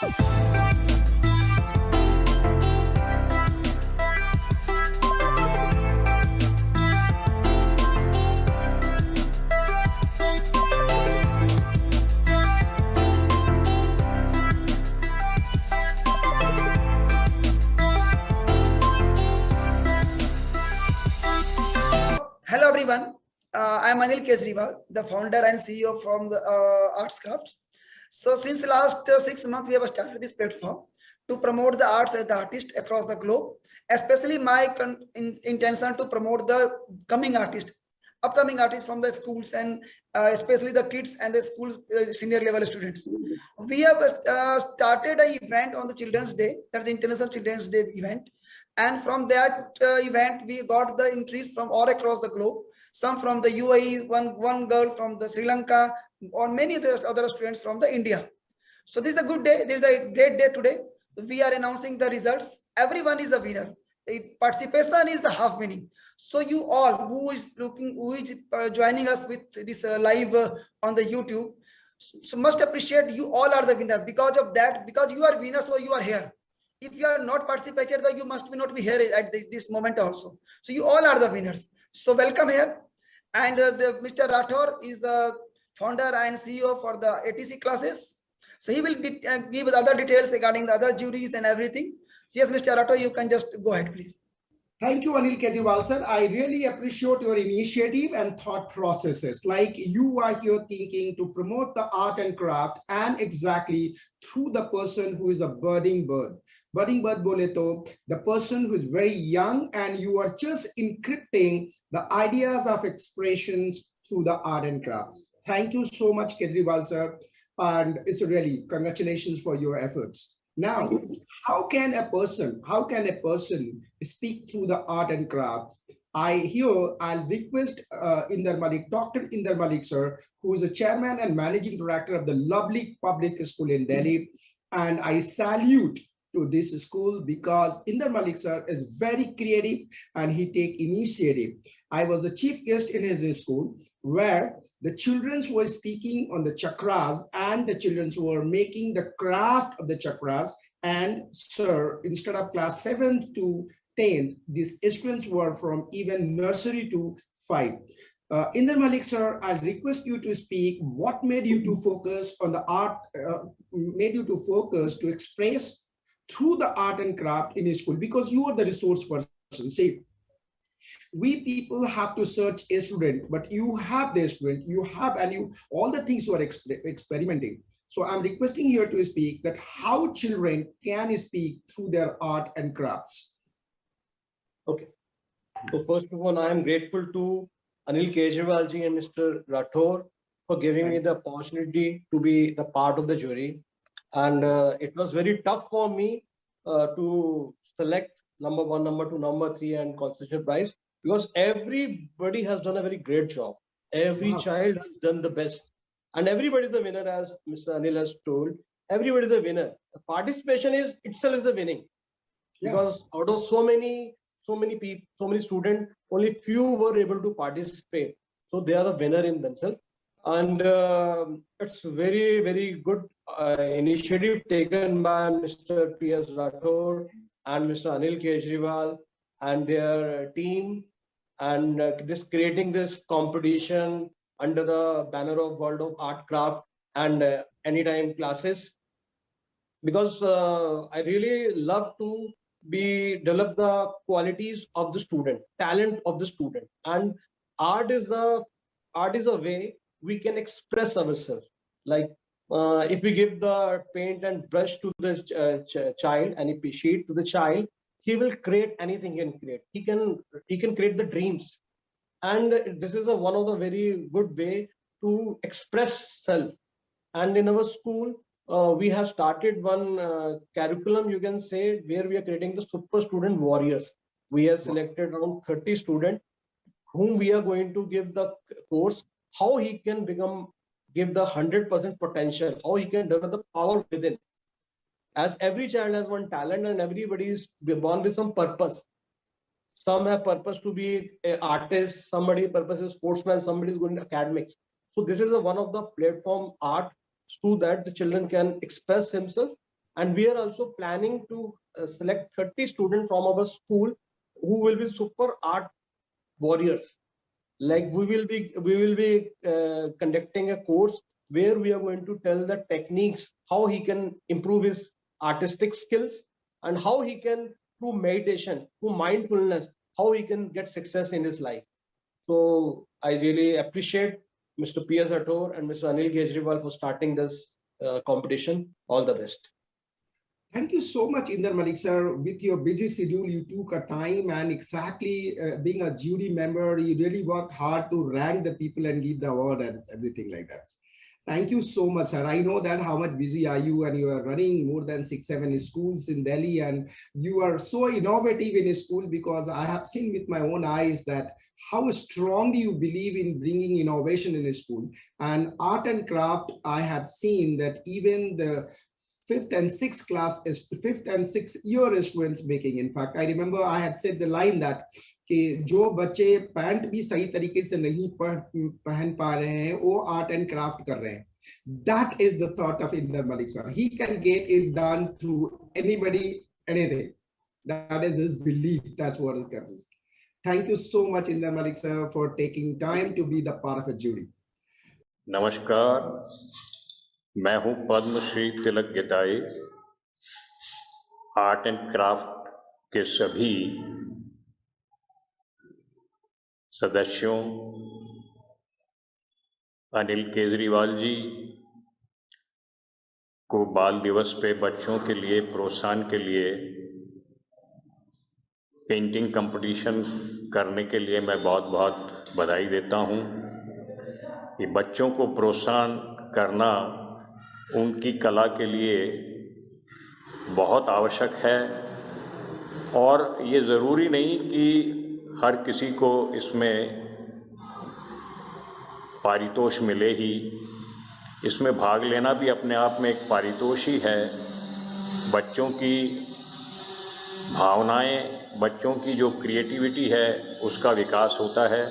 Hello everyone, I am Anil Kejriwal, the founder and CEO from the Artscraft. So since the last 6 months, we have started this platform to promote the arts and the artists across the globe, especially my intention to promote the upcoming artists from the schools and especially the kids and the school senior level students. We have started an event on the Children's Day, that's the International Children's Day event. And from that event, we got the entries from all across the globe. Some from the UAE, one girl from the Sri Lanka, or many other students from the India. So this is a good day. This is a great day today. We are announcing the results. Everyone is a winner. Participation is the half winning. So you all who is joining us with this live on the YouTube, so must appreciate you all are the winner because of that. Because you are winners, so you are here. If you are not participated, then you must not be here at this moment also. So you all are the winners. So welcome here. And Mr. Rathor is the founder and CEO for the ATC classes. So he will give other details regarding the other juries and everything. So yes, Mr. Rathor, you can just go ahead, please. Thank you, Anil Kejriwal, sir. I really appreciate your initiative and thought processes. Like you are here thinking to promote the art and craft and exactly through the person who is a budding bird. Budding bird bole to, the person who is very young and you are just encrypting the ideas of expressions through the art and crafts. Thank you so much, Kejriwal, sir. And it's really congratulations for your efforts. Now, how can a person speak through the art and crafts? I'll request Inder Malik, Dr. Inder Malik, sir, who is the chairman and managing director of the lovely public school in Delhi. And I salute to this school because Inder Malik, sir, is very creative and he take initiative. I was a chief guest in his school where the children were speaking on the chakras and the children were making the craft of the chakras. And sir, instead of class 7th to 10th, these students were from even nursery to 5. Inder Malik, sir, I'll request you to speak. What made you to focus on the art, made you to focus to express through the art and craft in a school? Because you are the resource person. See, we people have to search a student, but you have the student, you have, and you all the things you are experimenting. So I'm requesting here to speak that how children can speak through their art and crafts. Okay. So first of all, I am grateful to Anil Kejriwal ji and Mr. Rathor for giving me the opportunity to be the part of the jury. And it was very tough for me to select number 1, number 2, number 3 and constitutional prize, because everybody has done a very great job. Every child has done the best, and everybody is a winner, as Mr. Anil has told. Everybody is a winner. The participation is itself is a winning, because out of so many people, so many students, only few were able to participate. So they are the winner in themselves, and it's very, very good initiative taken by Mr. P.S. Rathor and Mr. Anil Kejriwal and their team, and creating this competition under the banner of World of Art Craft and Anytime classes. Because I really love to develop the qualities of the student, talent of the student, and art is a way we can express ourselves. Like if we give the paint and brush to the child and if we sheet to the child, he will create anything he can create. He can create the dreams, and this is one of the very good way to express self. And in our school, we have started one curriculum, you can say, where we are creating the super student warriors. We have selected around 30 students whom we are going to give the course, how he can give the 100% potential, how he can develop the power within. As every child has one talent and everybody is born with some purpose. Some have purpose to be an artist, somebody purpose is sportsman, somebody is going to academics. So this is one of the platform art so that the children can express himself And we are also planning to select 30 students from our school who will be super art warriors. Like we will be conducting a course where we are going to tell the techniques how he can improve his artistic skills, and how he can, through meditation, through mindfulness, how he can get success in his life. So I really appreciate Mr. P.S. Rathore and Mr. Anil Kejriwal for starting this competition. All the best. Thank you so much, Inder Malik sir. With your busy schedule, you took a time, and exactly being a jury member, you really worked hard to rank the people and give the award and everything like that. Thank you so much, sir. I know that how much busy are you, and you are running more than 6-7 schools in Delhi, and you are so innovative in a school, because I have seen with my own eyes that how strongly you believe in bringing innovation in a school. And art and craft, I have seen that even the fifth and sixth year students making. In fact, I remember I had said the line that कि जो बच्चे pant भी सही तरीके से नहीं पहन पा रहे हैं, वो आर्ट एंड क्राफ्ट कर रहे हैं. That is the thought of Inder Malik sir. He can get it done through anybody, anything. That is his belief. That's what it comes. Thank you so much, Inder Malik sir, for taking time to be the part of a jury. नमस्कार, मैं हूं पद्मश्री तिलक गिताई. Art and craft के सभी सदस्यों, अनिल केजरीवाल जी को बाल दिवस पे बच्चों के लिए प्रोत्साहन के लिए पेंटिंग कंपटीशन करने के लिए मैं बहुत बहुत बधाई देता हूं. ये बच्चों को प्रोत्साहन करना उनकी कला के लिए बहुत आवश्यक है, और ये ज़रूरी नहीं कि हर किसी को इसमें पारितोष मिले ही. इसमें भाग लेना भी अपने आप में एक पारितोष ही है. बच्चों की भावनाएं, बच्चों की जो क्रिएटिविटी है, उसका विकास होता है.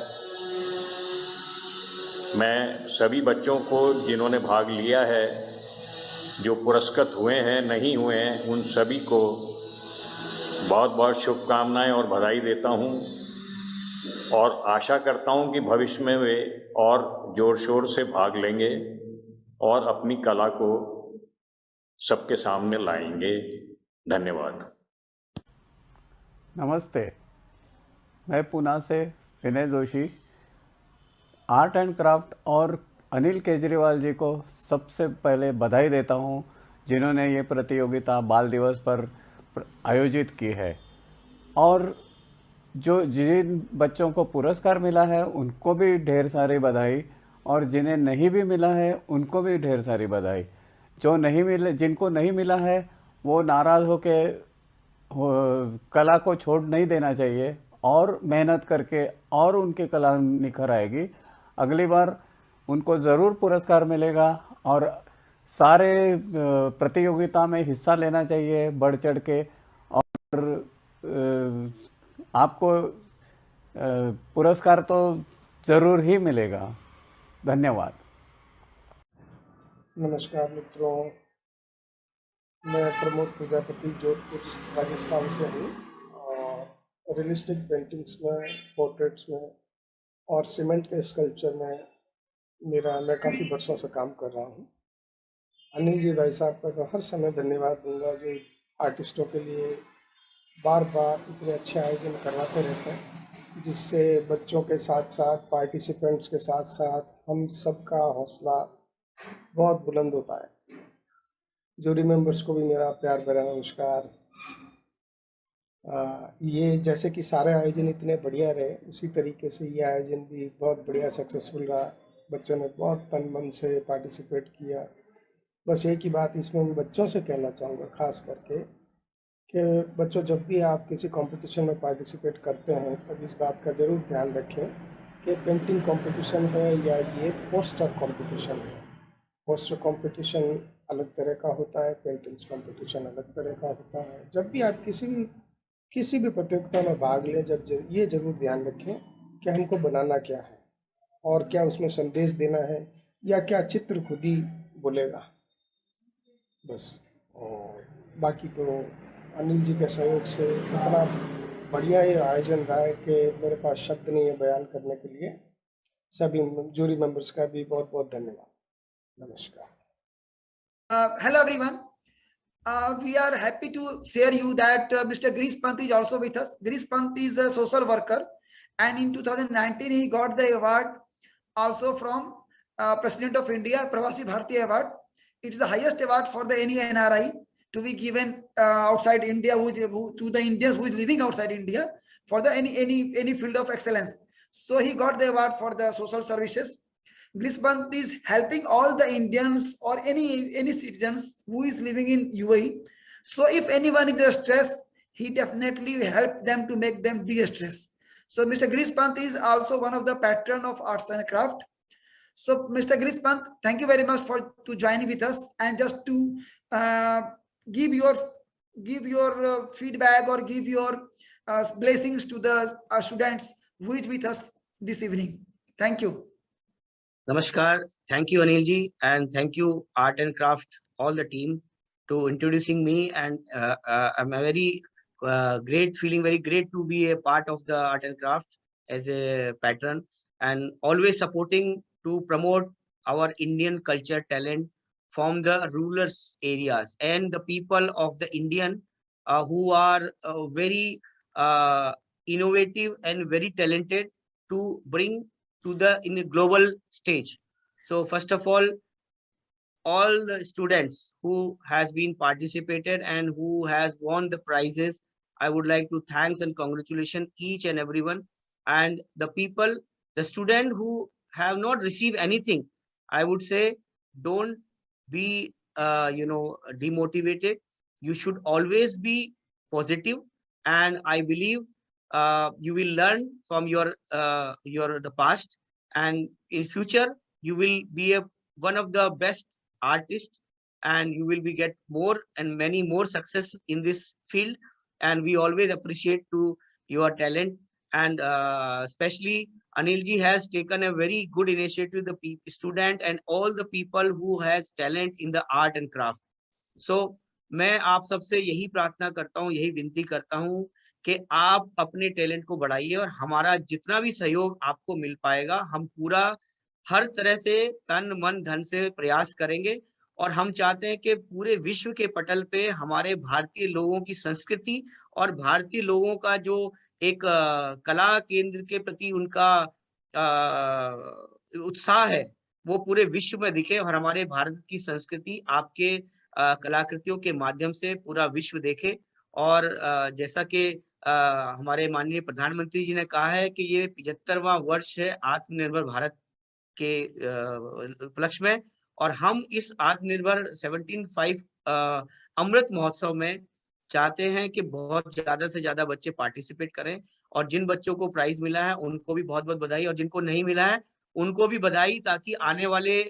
मैं सभी बच्चों को जिन्होंने भाग लिया है, जो पुरस्कृत हुए हैं, नहीं हुए हैं, उन सभी को बहुत बहुत शुभकामनाएं और बधाई देता हूं, और आशा करता हूं कि भविष्य में वे और जोर शोर से भाग लेंगे और अपनी कला को सबके सामने लाएंगे. धन्यवाद. नमस्ते, मैं पुणे से विनय जोशी. आर्ट एंड क्राफ्ट और अनिल केजरीवाल जी को सबसे पहले बधाई देता हूं, जिन्होंने ये प्रतियोगिता बाल दिवस पर आयोजित की है. और जो जिन बच्चों को पुरस्कार मिला है उनको भी ढेर सारी बधाई, और जिन्हें नहीं भी मिला है उनको भी ढेर सारी बधाई. जिनको नहीं मिला है वो नाराज़ होके कला को छोड़ नहीं देना चाहिए, और मेहनत करके और उनकी कला निखर आएगी. अगली बार उनको ज़रूर पुरस्कार मिलेगा, और सारे प्रतियोगिता में हिस्सा लेना चाहिए बढ़ चढ़ के, और आपको पुरस्कार तो ज़रूर ही मिलेगा. धन्यवाद. नमस्कार मित्रों, मैं प्रमोद प्रजापति जोधपुर राजस्थान से हूँ, और रियलिस्टिक पेंटिंग्स में, पोर्ट्रेट्स में और सीमेंट के स्कल्पचर में मैं काफ़ी वर्षों से काम कर रहा हूँ. अनिल जी भाई साहब का तो हर समय धन्यवाद दूंगा, जो आर्टिस्टों के लिए बार बार इतने अच्छे आयोजन करवाते रहते हैं, जिससे बच्चों के साथ साथ, पार्टिसिपेंट्स के साथ साथ हम सबका हौसला बहुत बुलंद होता है. जूरी मेंबर्स को भी मेरा प्यार भरा नमस्कार. ये जैसे कि सारे आयोजन इतने बढ़िया रहे, उसी तरीके से ये आयोजन भी बहुत बढ़िया सक्सेसफुल रहा. बच्चों ने बहुत तन मन से पार्टिसिपेट किया. बस एक ही बात इसमें मैं बच्चों से कहना चाहूँगा खास करके, कि बच्चों जब भी आप किसी कंपटीशन में पार्टिसिपेट करते हैं, तब इस बात का ज़रूर ध्यान रखें कि पेंटिंग कंपटीशन है या ये पोस्टर कंपटीशन है. पोस्टर कंपटीशन अलग तरह का होता है, पेंटिंग्स कंपटीशन अलग तरह का होता है. जब भी आप किसी भी प्रतियोगिता में भाग लें, जब ये ज़रूर ध्यान रखें कि हमको बनाना क्या है, और क्या उसमें संदेश देना है, या क्या चित्र खुद ही बोलेगा. बस. और बाकी तो अनिल जी के सहयोग से इतना बढ़िया ये आयोजन रहा है कि मेरे पास शब्द नहीं है बयान करने के लिए। सभी जूरी मेंबर्स का भी बहुत बहुत धन्यवाद। नमस्कार। Hello everyone. We are happy to share you that Mr. Girish Pant is also with us. Girish Pant is a social worker, and in 2019 he got the award also from President of India, Pravasi Bharatiya Award. It is the highest award for the any NRI to be given outside India, to the Indians who is living outside India for the any field of excellence. So he got the award for the social services. Girish Pant is helping all the Indians or any citizens who is living in UAE. So if anyone is stressed, he definitely help them to make them de-stress. So Mr. Girish Pant is also one of the patron of arts and craft. So Mr. Girish Pant, thank you very much for to join with us, and just to give your feedback or give your blessings to the students who is with us this evening. Thank you. Namaskar. Thank you, Anil ji, and thank you, Art and Craft, all the team, to introducing me. And I'm a very very great to be a part of the Art and Craft as a patron, and always supporting to promote our Indian culture talent from the rural areas and the people of the Indian who are very innovative and very talented to bring to the in a global stage. So first of all the students who has been participated and who has won the prizes, I would like to thanks and congratulations each and everyone. And the people, the student who have not received anything, I would say don't be demotivated. You should always be positive, and I believe you will learn from your the past, and in future you will be one of the best artists, and you will be get more and many more success in this field. And we always appreciate to your talent, and especially Anil ji has taken a very good initiative, the student and all the people who has talent in the art and craft. So मैं आप सबसे यही प्रार्थना करता हूँ, यही विनती करता हूँ कि आप अपने टैलेंट को बढ़ाइए, और हमारा जितना भी सहयोग आपको मिल पाएगा हम पूरा हर तरह से तन मन धन से प्रयास करेंगे। और हम चाहते हैं कि पूरे विश्व के पटल पे हमारे भारतीय लोगों की संस्कृति और भारतीय लोगों का जो एक कला केंद्र के प्रति उनका उत्साह है वो पूरे विश्व में दिखे, और हमारे भारत की संस्कृति आपके कलाकृतियों के माध्यम से पूरा विश्व देखे। और जैसा कि हमारे माननीय प्रधानमंत्री जी ने कहा है कि ये 75वां वर्ष है आत्मनिर्भर भारत के उपलक्ष्य में, और हम इस आत्मनिर्भर 17/5 अमृत महोत्सव में चाहते हैं कि बहुत ज्यादा से ज्यादा बच्चे पार्टिसिपेट करें। और जिन बच्चों को प्राइज मिला है उनको भी बहुत बहुत बधाई, और जिनको नहीं मिला है उनको भी बधाई, ताकि आने वाले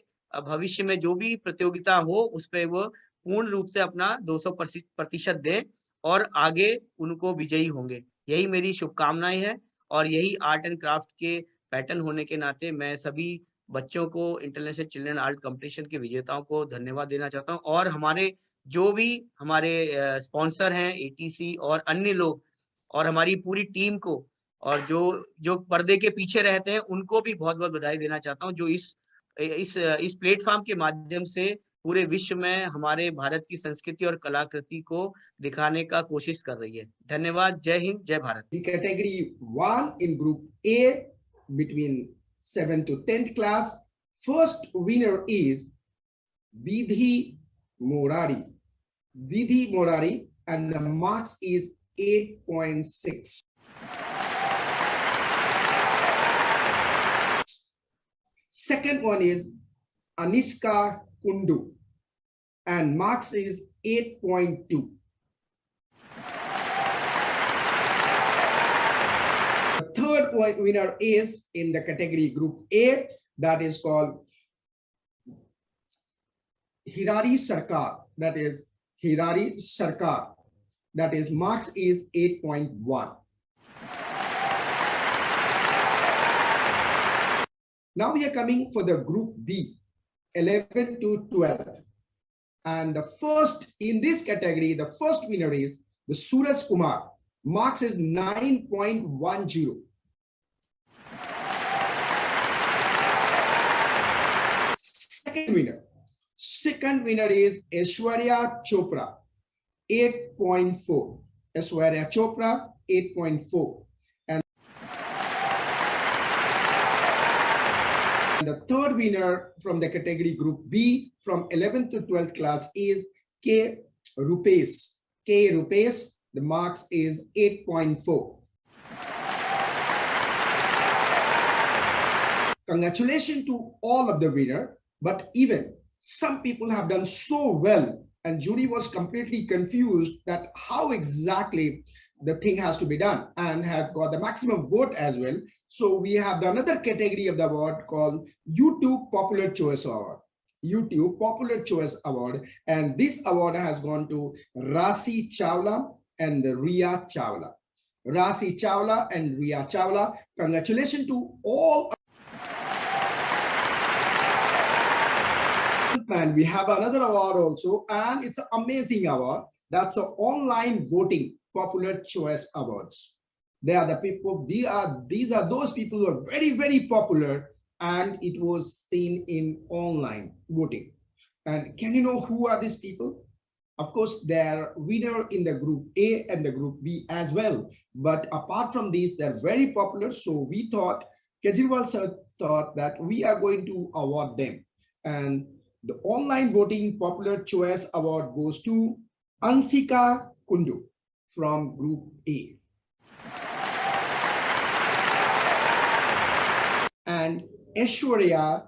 भविष्य में जो भी प्रतियोगिता हो उस पर वो पूर्ण रूप से अपना 200% दें और आगे उनको विजयी होंगे। यही मेरी शुभकामनाएं हैं, और यही आर्ट एंड क्राफ्ट के पैटर्न होने के नाते मैं सभी बच्चों को, इंटरनेशनल चिल्ड्रन आर्ट कंपटीशन के विजेताओं को धन्यवाद देना चाहता हूं। और हमारे जो भी हमारे स्पॉन्सर हैं, एटीसी और अन्य लोग, और हमारी पूरी टीम को, और जो पर्दे के पीछे रहते हैं उनको भी बहुत बहुत बधाई देना चाहता हूं, जो इस प्लेटफॉर्म के माध्यम से पूरे विश्व में हमारे भारत की संस्कृति और कलाकृति को दिखाने का कोशिश कर रही है। धन्यवाद। जय हिंद, जय Bharat. Category 1 in Group A between 7th to 10th class. First winner is Vidhi Morari. Vidhi Morari, and the marks is 8.6. Second one is Aniska Kundu, and marks is 8.2. The third winner is in the category Group A, that is called Hirari Sarkar. That is Hirari Sarkar. That is marks is 8.1. Now we are coming for the Group B, 11 to 12. And the first in this category, the first winner is the Suraj Kumar. Marks is 9.10. Second winner is Aishwarya Chopra, 8.4. Aishwarya Chopra, 8.4. And the third winner from the category group B from 11th to 12th class is K. Rupesh. K. Rupesh, the marks is 8.4. Congratulations to all of the winner, but even some people have done so well and jury was completely confused that how exactly the thing has to be done and have got the maximum vote as well. So we have the another category of the award called YouTube Popular Choice Award. YouTube Popular Choice Award, and this award has gone to Rasi Chawla and Riya Chawla. Rasi Chawla and Riya Chawla, congratulations to all. And we have another award also, and it's an amazing award. That's an online voting Popular Choice Awards. They are the people, these are those people who are very, very popular, and it was seen in online voting. And can you know who are these people? Of course, they're winner in the group A and the group B as well. But apart from these, they're very popular. So we thought, Kejriwal sir thought that we are going to award them. And the online voting Popular Choice Award goes to Ansika Kundu from group A. And Aishwarya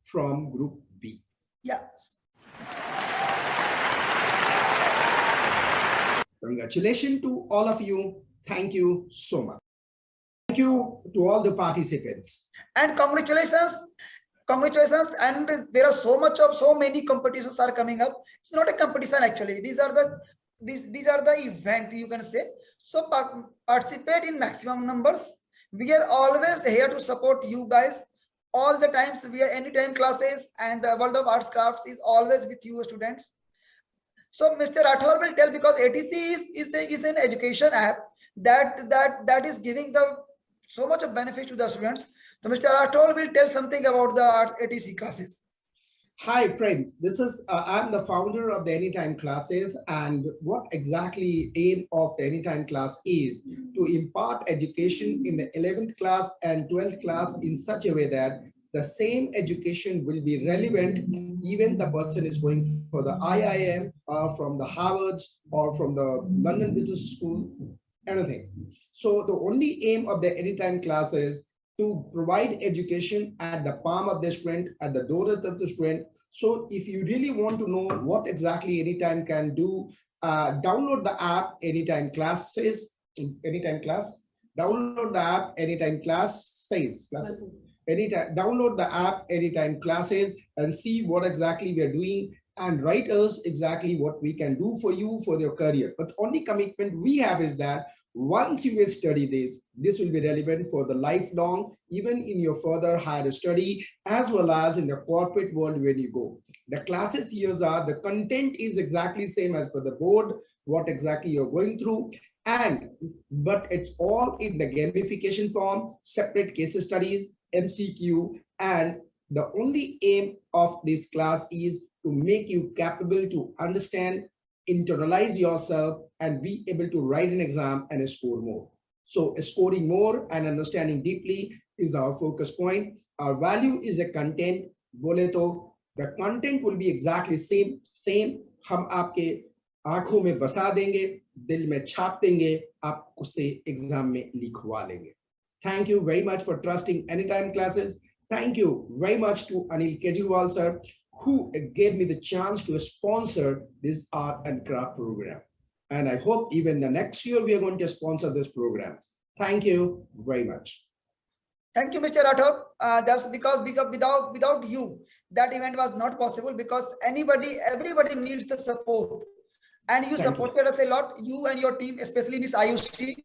from group B. Yes. Congratulations to all of you. Thank you so much. Thank you to all the participants. And congratulations. Congratulations. And there are so many competitions are coming up. It's not a competition actually. These are the event, you can say. So participate in maximum numbers. We are always here to support you guys. All the times we are anytime classes, and the World of Arts Crafts is always with you students. So Mr. Rathore will tell, because ATC is an education app that is giving so much of benefit to the students. So Mr. Rathore will tell something about the ATC classes. Hi friends, this is I'm the founder of the Anytime classes, and what exactly aim of the Anytime class is to impart education in the 11th class and 12th class in such a way that the same education will be relevant even the person is going for the IIM or from the Harvard or from the London Business School, anything. So the only aim of the Anytime class is to provide education at the palm of the student, at the door of the student. So if you really want to know what exactly Anytime can do, download the app Anytime Classes, Anytime Class, download the app Anytime Classes. Download the app Anytime Classes and see what exactly we are doing and write us exactly what we can do for you for your career. But only commitment we have is that once you will study this will be relevant for the lifelong, even in your further higher study, as well as in the corporate world when you go. The classes here are, the content is exactly same as per the board, what exactly you're going through, but it's all in the gamification form, separate case studies, MCQ, and the only aim of this class is to make you capable to understand, internalize yourself, and be able to write an exam and score more. So scoring more and understanding deeply is our focus point. Our value is a content. Bole to, the content will be exactly same. हम आपके आंखों में बसा देंगे, दिल में छाप देंगे, आप उसे एग्जाम में लिखवा लेंगे. Thank you very much for trusting Anytime classes. Thank you very much to Anil Kejriwal sir, who gave me the chance to sponsor this art and craft program. And I hope even the next year we are going to sponsor this program. Thank you very much. Thank you, Mr. Rathore. That's because without you, that event was not possible, because everybody needs the support. And you supported us a lot, you and your team, especially Miss Ayushi.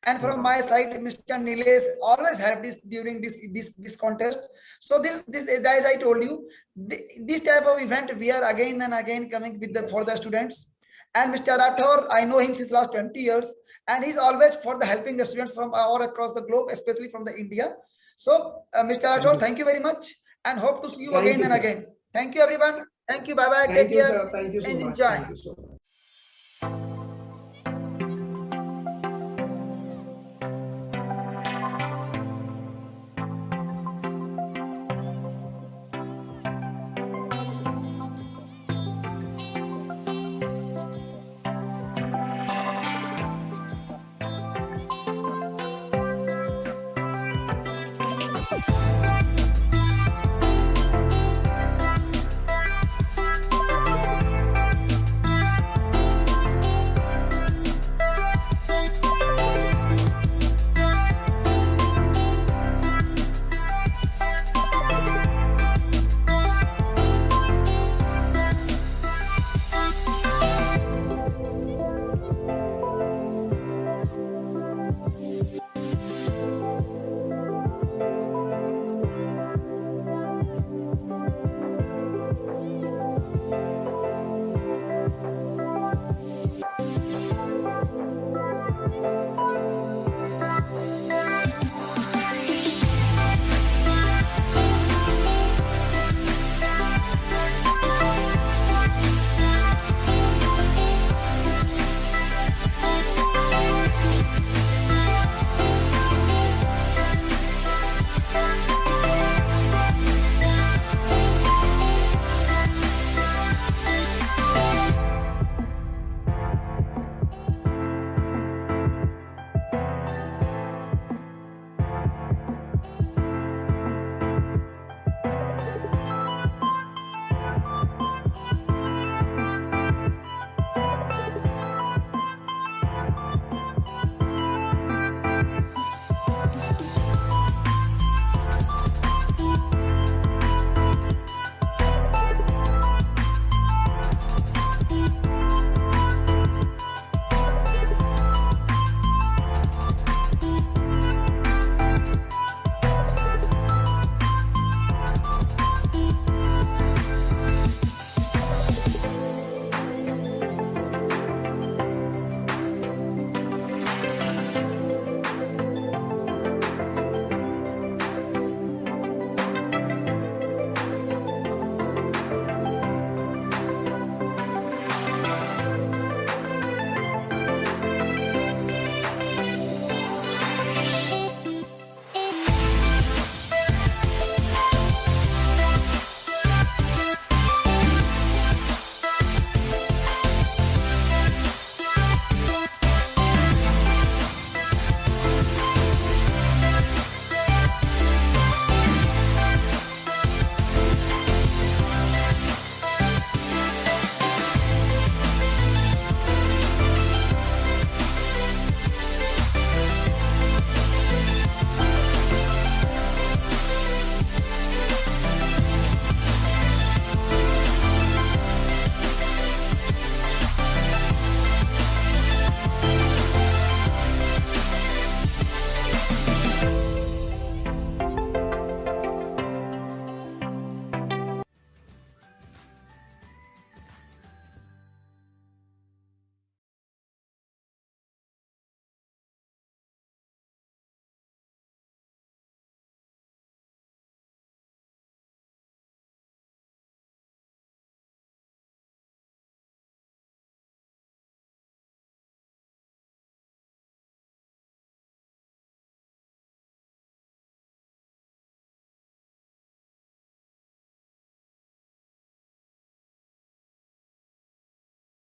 And from my side, Mr. Nilesh always helped this during this contest. So this as I told you, this type of event we are again and again coming with for the students. And Mr. Rathore, I know him since last 20 years, and he's always for the helping the students from all across the globe, especially from the India. So Mr. Rathore, thank you very much, and hope to see you again and again. Thank you, everyone. Thank you. Bye bye. Take care. Thank you so much. Enjoy. Thank you so much.